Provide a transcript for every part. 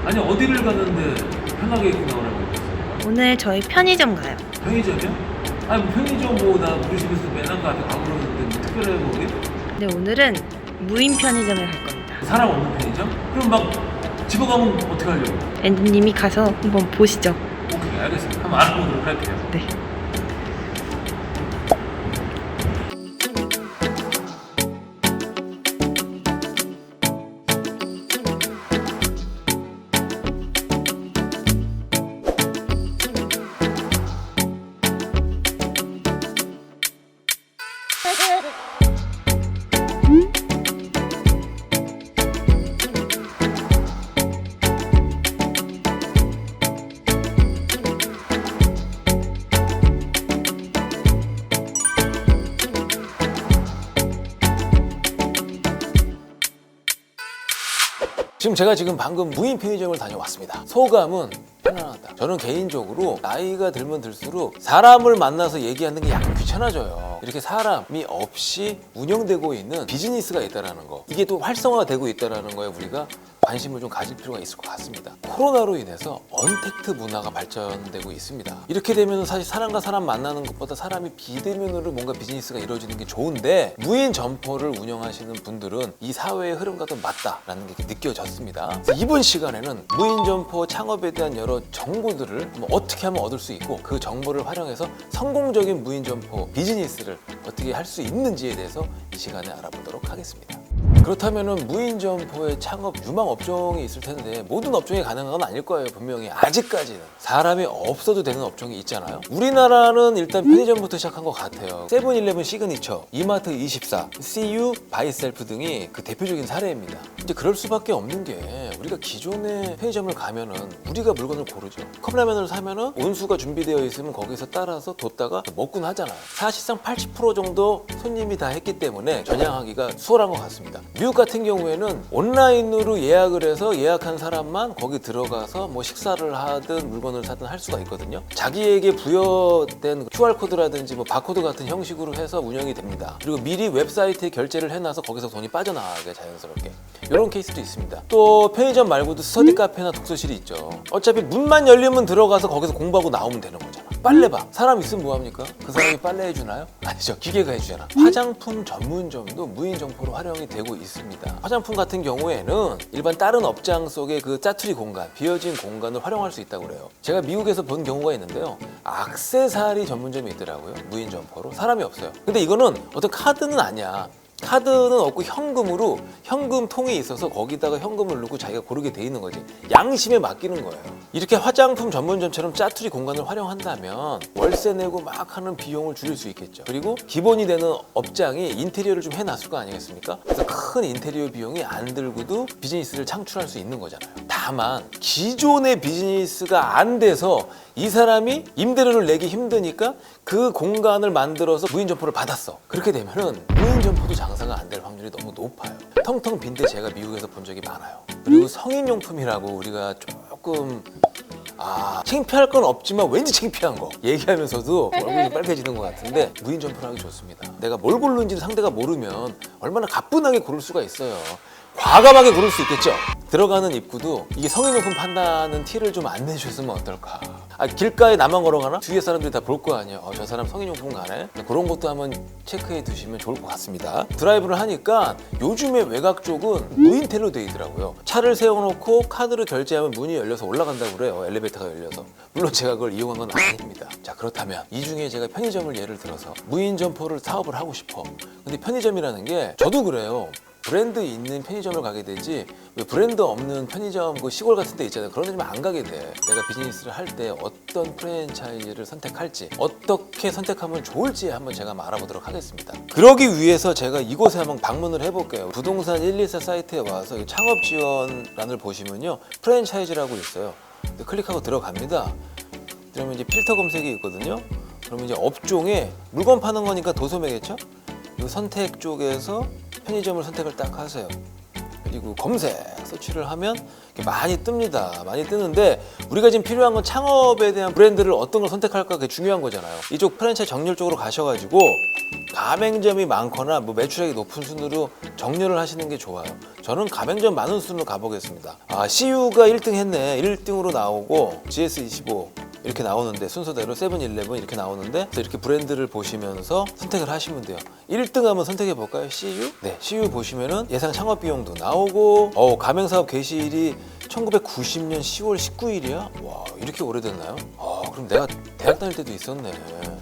아니 어디를 갔는데 편하게 입고 나오라고 했어요? 오늘 저희 편의점 가요. 편의점이요? 아니 뭐 편의점 뭐나 우리 집에서 맨날 가고 그러는데 뭐 특별해 뭐 우리? 근데 오늘은 무인 편의점을 갈 겁니다. 사람 없는 편의점? 그럼 막 집어가면 어떻게 하려고? 앤디님이 가서 한번 보시죠. 오케이 알겠습니다. 한번 알아보도록 할게요. 네. 제가 지금 방금 무인 편의점을 다녀왔습니다. 소감은 편안하다. 저는 개인적으로 나이가 들면 들수록 사람을 만나서 얘기하는 게 약간 귀찮아져요. 이렇게 사람이 없이 운영되고 있는 비즈니스가 있다는 거, 이게 또 활성화되고 있다는 거에 우리가 관심을 좀 가질 필요가 있을 것 같습니다. 코로나로 인해서 언택트 문화가 발전되고 있습니다. 이렇게 되면 사실 사람과 사람 만나는 것보다 사람이 비대면으로 뭔가 비즈니스가 이루어지는 게 좋은데, 무인 점포를 운영하시는 분들은 이 사회의 흐름과 도 맞다라는 게 느껴졌습니다. 그래서 이번 시간에는 무인 점포 창업에 대한 여러 정보들을 어떻게 하면 얻을 수 있고, 그 정보를 활용해서 성공적인 무인 점포 비즈니스를 어떻게 할 수 있는지에 대해서 이 시간에 알아보도록 하겠습니다. 그렇다면 무인 점포의 창업 유망 업종이 있을 텐데 모든 업종이 가능한 건 아닐 거예요. 분명히 아직까지는 사람이 없어도 되는 업종이 있잖아요. 우리나라는 일단 편의점부터 시작한 것 같아요. 세븐일레븐 시그니처, 이마트 24, CU, 바이셀프 등이 그 대표적인 사례입니다. 이제 그럴 수밖에 없는 게, 우리가 기존의 편의점을 가면은 우리가 물건을 고르죠. 컵라면을 사면은 온수가 준비되어 있으면 거기서 따라서 뒀다가 먹곤 하잖아요. 사실상 80% 정도 손님이 다 했기 때문에 전향하기가 수월한 것 같습니다. 미국 같은 경우에는 온라인으로 예약을 해서 예약한 사람만 거기 들어가서 뭐 식사를 하든 물건을 사든 할 수가 있거든요. 자기에게 부여된 QR코드라든지 뭐 바코드 같은 형식으로 해서 운영이 됩니다. 그리고 미리 웹사이트에 결제를 해놔서 거기서 돈이 빠져나가게 자연스럽게, 이런 케이스도 있습니다. 또 편의점 말고도 스터디 카페나 독서실이 있죠. 어차피 문만 열리면 들어가서 거기서 공부하고 나오면 되는 거잖아. 빨래방, 사람 있으면 뭐합니까? 그 사람이 빨래 해주나요? 아니죠, 기계가 해주잖아. 화장품 전문점도 무인 점포로 활용이 되고 있습니다. 화장품 같은 경우에는 일반 다른 업장 속의 그 짜투리 공간, 비어진 공간을 활용할 수 있다고 그래요. 제가 미국에서 본 경우가 있는데요, 액세서리 전문점이 있더라고요. 무인 점포로. 사람이 없어요. 근데 이거는 어떤 카드는 아니야. 카드는 없고 현금으로, 현금통이 있어서 거기다가 현금을 넣고 자기가 고르게 돼 있는 거지. 양심에 맡기는 거예요. 이렇게 화장품 전문점처럼 짜투리 공간을 활용한다면 월세 내고 막 하는 비용을 줄일 수 있겠죠. 그리고 기본이 되는 업장이 인테리어를 좀 해놨을 거 아니겠습니까? 그래서 큰 인테리어 비용이 안 들고도 비즈니스를 창출할 수 있는 거잖아요. 다만 기존의 비즈니스가 안 돼서 이 사람이 임대료를 내기 힘드니까 그 공간을 만들어서 무인 점포를 받았어. 그렇게 되면은 무인 점포도 장사가 안 될 확률이 너무 높아요. 텅텅 빈데 제가 미국에서 본 적이 많아요. 그리고 성인용품이라고 우리가 조금 창피할 건 없지만 왠지 창피한 거 얘기하면서도 얼굴이 빨개지는 것 같은데, 무인 점포를 하기 좋습니다. 내가 뭘 고르는지 상대가 모르면 얼마나 가뿐하게 고를 수가 있어요. 과감하게 고를 수 있겠죠. 들어가는 입구도 이게 성인용품 판다는 티를 좀 안 내주셨으면 어떨까. 길가에 나만 걸어가나? 뒤에 사람들이 다 볼 거 아니에요. 저 사람 성인용품 가네? 그런 것도 한번 체크해 두시면 좋을 것 같습니다. 드라이브를 하니까 요즘에 외곽 쪽은 무인텔로 돼 있더라고요. 차를 세워놓고 카드로 결제하면 문이 열려서 올라간다고 그래요. 엘리베이터가 열려서. 물론 제가 그걸 이용한 건 아닙니다. 자, 그렇다면 이 중에 제가 편의점을 예를 들어서 무인 점포를 사업을 하고 싶어. 근데 편의점이라는 게 저도 그래요. 브랜드 있는 편의점을 가게 되지, 왜 브랜드 없는 편의점 그 시골 같은 데 있잖아요. 그런 데 좀 안 가게 돼. 내가 비즈니스를 할 때 어떤 프랜차이즈를 선택할지, 어떻게 선택하면 좋을지 한번 제가 한번 알아보도록 하겠습니다. 그러기 위해서 제가 이곳에 한번 방문을 해볼게요. 부동산 124 사이트에 와서 창업 지원란을 보시면요, 프랜차이즈라고 있어요. 클릭하고 들어갑니다. 그러면 이제 필터 검색이 있거든요. 그러면 이제 업종에 물건 파는 거니까 도소매겠죠? 이 선택 쪽에서 편의점을 선택을 딱 하세요. 그리고 검색, 서치를 하면 이렇게 많이 뜹니다. 많이 뜨는데 우리가 지금 필요한 건 창업에 대한 브랜드를 어떤 걸 선택할까 그게 중요한 거잖아요. 이쪽 프랜차이즈 정렬 쪽으로 가셔가지고 가맹점이 많거나 뭐 매출액이 높은 순으로 정렬을 하시는 게 좋아요. 저는 가맹점 많은 순으로 가보겠습니다. CU가 1등 했네. 1등으로 나오고 GS25 이렇게 나오는데 순서대로 세븐일레븐 이렇게 나오는데 이렇게 브랜드를 보시면서 선택을 하시면 돼요. 1등 한번 선택해 볼까요? CU? 네, CU 보시면은 예상 창업 비용도 나오고 가맹사업 개시일이 1990년 10월 19일이야? 와, 이렇게 오래됐나요? 그럼 내가 대학 다닐 때도 있었네.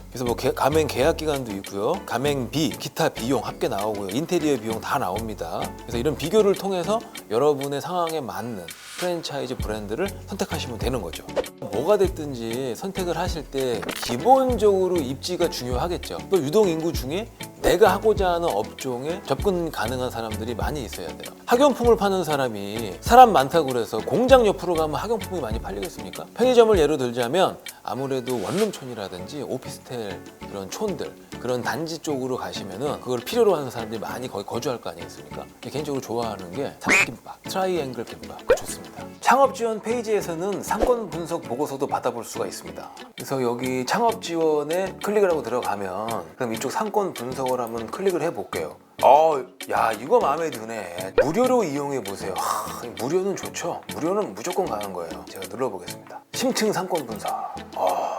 그래서 뭐 가맹 계약 기간도 있고요. 가맹비, 기타 비용 합계 나오고요. 인테리어 비용 다 나옵니다. 그래서 이런 비교를 통해서 여러분의 상황에 맞는 프랜차이즈 브랜드를 선택하시면 되는 거죠. 뭐가 됐든지 선택을 하실 때 기본적으로 입지가 중요하겠죠. 또 유동인구 중에 내가 하고자 하는 업종에 접근 가능한 사람들이 많이 있어야 돼요. 학용품을 파는 사람이 사람 많다고 그래서 공장 옆으로 가면 학용품이 많이 팔리겠습니까? 편의점을 예로 들자면 아무래도 원룸촌이라든지 오피스텔 그런 촌들 그런 단지 쪽으로 가시면은 그걸 필요로 하는 사람들이 많이 거기 거주할 거 아니겠습니까? 개인적으로 좋아하는 게 삼각김밥, 트라이앵글 김밥 그거 좋습니다. 창업 지원 페이지에서는 상권 분석 보고서도 받아볼 수가 있습니다. 그래서 여기 창업 지원에 클릭을 하고 들어가면 그럼 이쪽 상권 분석을 한번 클릭을 해볼게요. 야 이거 마음에 드네. 무료로 이용해 보세요. 무료는 좋죠. 무료는 무조건 가는 거예요. 제가 눌러보겠습니다. 심층 상권 분석.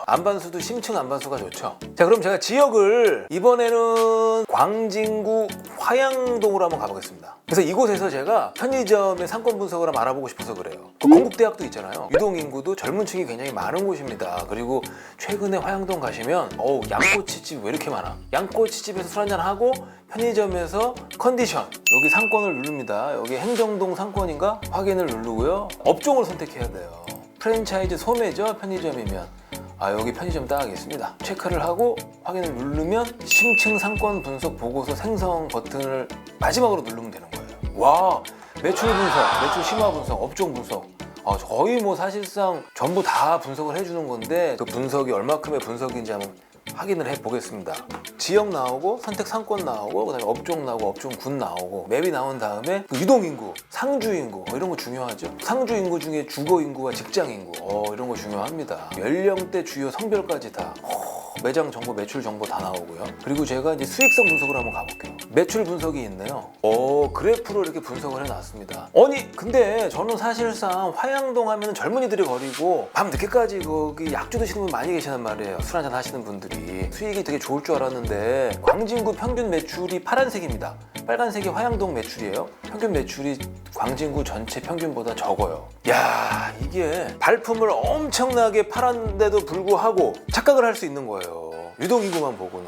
안반수도 심층 안반수가 좋죠. 자, 그럼 제가 지역을 이번에는 광진구 화양동으로 한번 가보겠습니다. 그래서 이곳에서 제가 편의점의 상권 분석을 한번 알아보고 싶어서 그래요. 건국대학도 있잖아요. 유동인구도 젊은 층이 굉장히 많은 곳입니다. 그리고 최근에 화양동 가시면 양꼬치집 왜 이렇게 많아? 양꼬치집에서 술 한잔 하고 편의점에서 컨디션 여기 상권을 누릅니다. 여기 행정동 상권인가 확인을 누르고요. 업종을 선택해야 돼요. 프랜차이즈 소매죠. 편의점이면 여기 편의점 딱 있습니다. 체크를 하고 확인을 누르면 심층 상권 분석 보고서 생성 버튼을 마지막으로 누르면 되는 거예요. 와, 매출 분석, 매출 심화 분석, 업종 분석. 거의 뭐 사실상 전부 다 분석을 해주는 건데 그 분석이 얼마큼의 분석인지 한번 확인을 해보겠습니다. 지역 나오고 선택 상권 나오고 그다음에 업종 나오고 업종군 나오고 맵이 나온 다음에 그 유동인구, 상주인구 이런 거 중요하죠. 상주인구 중에 주거인구와 직장인구 이런 거 중요합니다. 연령대, 주요, 성별까지 다 매장 정보, 매출 정보 다 나오고요. 그리고 제가 이제 수익성 분석을 한번 가볼게요. 매출 분석이 있네요. 그래프로 이렇게 분석을 해놨습니다. 근데 저는 사실상 화양동 하면 젊은이들이 거리고 밤 늦게까지 거기 약주 드시는 분 많이 계시단 말이에요. 술 한잔 하시는 분들이. 수익이 되게 좋을 줄 알았는데 광진구 평균 매출이 파란색입니다. 빨간색이 화양동 매출이에요. 평균 매출이 광진구 전체 평균보다 적어요. 야, 이게 발품을 엄청나게 팔았는데도 불구하고 착각을 할 수 있는 거예요. 유동인구만 보고는.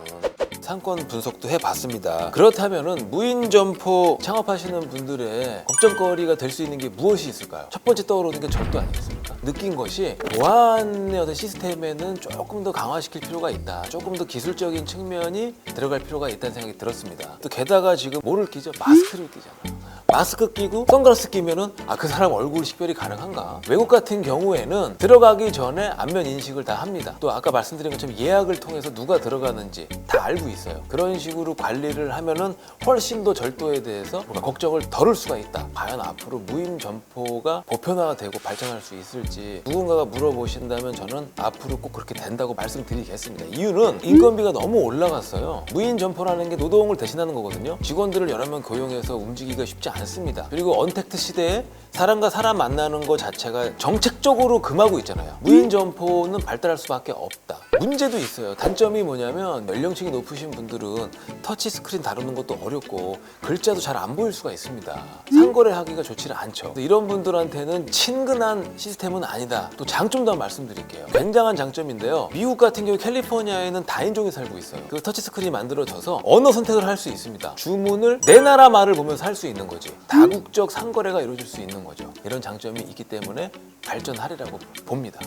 상권 분석도 해봤습니다. 그렇다면은 무인 점포 창업하시는 분들의 걱정거리가 될 수 있는 게 무엇이 있을까요? 첫 번째 떠오르는 게 절도 아니겠습니까? 느낀 것이 보안의 어떤 시스템에는 조금 더 강화시킬 필요가 있다. 조금 더 기술적인 측면이 들어갈 필요가 있다는 생각이 들었습니다. 또 게다가 지금 뭐를 끼죠? 마스크를 끼잖아요. 마스크 끼고 선글라스 끼면은 그 사람 얼굴 식별이 가능한가? 외국 같은 경우에는 들어가기 전에 안면 인식을 다 합니다. 또 아까 말씀드린 것처럼 예약을 통해서 누가 들어가는지 다 알고 있어요. 그런 식으로 관리를 하면은 훨씬 더 절도에 대해서 걱정을 덜을 수가 있다. 과연 앞으로 무인 점포가 보편화되고 발전할 수 있을지 누군가가 물어보신다면 저는 앞으로 꼭 그렇게 된다고 말씀드리겠습니다. 이유는 인건비가 너무 올라갔어요. 무인 점포라는 게 노동을 대신하는 거거든요. 직원들을 여러 명 고용해서 움직이기가 쉽지 않습니다. 그리고 언택트 시대에 사람과 사람 만나는 것 자체가 정책적으로 금하고 있잖아요. 무인 점포는 발달할 수밖에 없다. 문제도 있어요. 단점이 뭐냐면 연령층이 높으신 분들은 터치 스크린 다루는 것도 어렵고 글자도 잘 안 보일 수가 있습니다. 상거래하기가 좋지는 않죠. 이런 분들한테는 친근한 시스템은 아니다. 또 장점도 말씀드릴게요. 굉장한 장점인데요. 미국 같은 경우 캘리포니아에는 다인종이 살고 있어요. 그 터치 스크린이 만들어져서 언어 선택을 할 수 있습니다. 주문을 내 나라 말을 보면서 할 수 있는 거지. 다국적 상거래가 이루어질 수 있는 거죠. 이런 장점이 있기 때문에 발전하리라고 봅니다.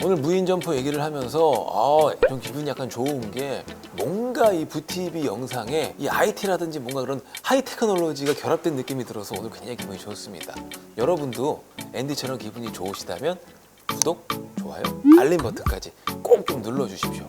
오늘 무인 점포 얘기를 하면서 좀 기분이 약간 좋은 게 뭔가 이 부티비 영상에 이 IT라든지 뭔가 그런 하이 테크놀로지가 결합된 느낌이 들어서 오늘 굉장히 기분이 좋습니다. 여러분도 앤디처럼 기분이 좋으시다면 구독, 좋아요, 알림 버튼까지 꼭 좀 눌러주십시오.